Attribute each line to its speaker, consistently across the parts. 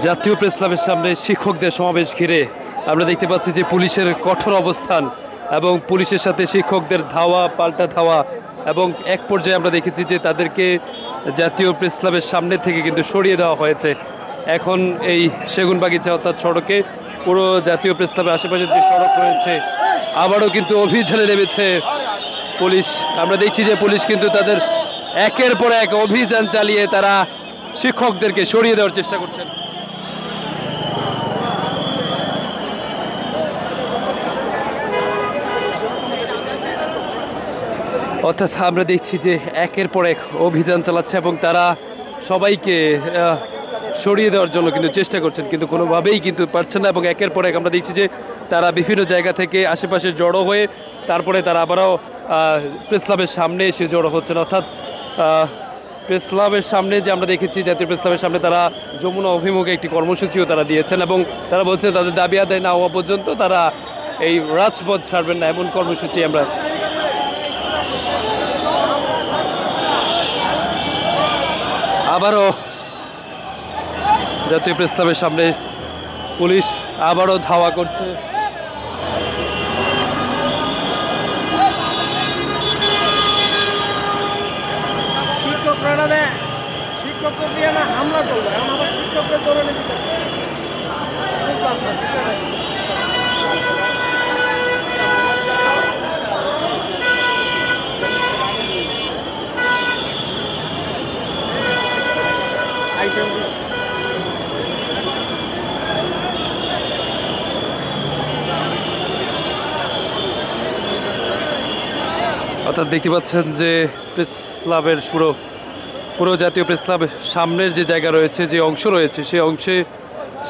Speaker 1: জাতীয় প্রেস ক্লাবের সামনে শিক্ষকদের সমাবেশ ঘিরে আমরা দেখতে পাচ্ছি যে পুলিশের কঠোর অবস্থান এবং পুলিশের সাথে শিক্ষকদের ধাওয়া পাল্টা ধাওয়া এবং এক পর্যায়ে আমরা দেখেছি যে তাদেরকে জাতীয় প্রেস ক্লাবের সামনে থেকে কিন্তু সরিয়ে দেওয়া হয়েছে। এখন এই সেগুনবাগিচা অর্থাৎ সড়কে পুরো জাতীয় প্রেস ক্লাবের আশেপাশে যে সড়ক রয়েছে আবারও কিন্তু অভিযানে নেমেছে পুলিশ। আমরা দেখছি যে পুলিশ কিন্তু তাদের একের পর এক অভিযান চালিয়ে তারা শিক্ষকদেরকে সরিয়ে দেওয়ার চেষ্টা করছেন। অর্থাৎ আমরা দেখছি যে একের পর এক অভিযান চালাচ্ছে এবং তারা সবাইকে সরিয়ে দেওয়ার জন্য কিন্তু চেষ্টা করছেন, কিন্তু কোনোভাবেই কিন্তু পারছেন না। এবং একের পর এক আমরা দেখছি যে তারা বিভিন্ন জায়গা থেকে আশেপাশে জড়ো হয়ে তারপরে তারা আবারও প্রেস ক্লাবের সামনে এসে জড়ো হচ্ছেন। অর্থাৎ প্রেস ক্লাবের সামনে যে আমরা দেখেছি জাতীয় প্রেস ক্লাবের সামনে তারা যমুনা অভিমুখে একটি কর্মসূচিও তারা দিয়েছেন এবং তারা বলছে তাদের দাবি আদায় না হওয়া পর্যন্ত তারা এই রাজপথ ছাড়বেন না, এমন কর্মসূচি আমরা। আবারও জাতীয় প্রেস ক্লাবের সামনে পুলিশ আবারও ধাওয়া করছে।
Speaker 2: শিক্ষকদের দিয়ে না হামলা করবে, আমার শিক্ষকদের ধরে নিতে
Speaker 1: অর্থাৎ দেখতে পাচ্ছেন যে প্রেস ক্লাবের পুরো জাতীয় প্রেস ক্লাবের সামনের যে জায়গা রয়েছে, যে অংশ রয়েছে, সেই অংশে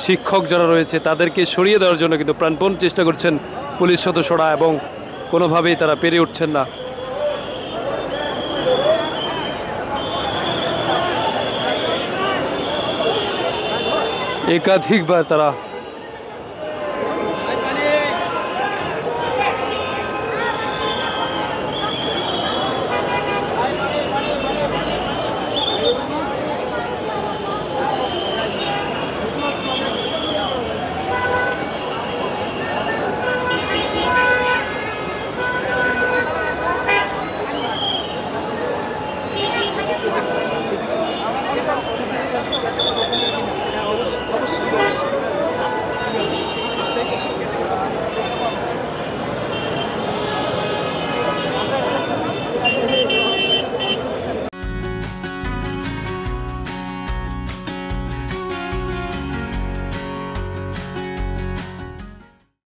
Speaker 1: শিক্ষক যারা রয়েছে তাদেরকে সরিয়ে দেওয়ার জন্য কিন্তু প্রাণপণ চেষ্টা করছেন পুলিশ সদস্যরা এবং কোনোভাবেই তারা পেরে উঠছেন না। একাধিকবার তারা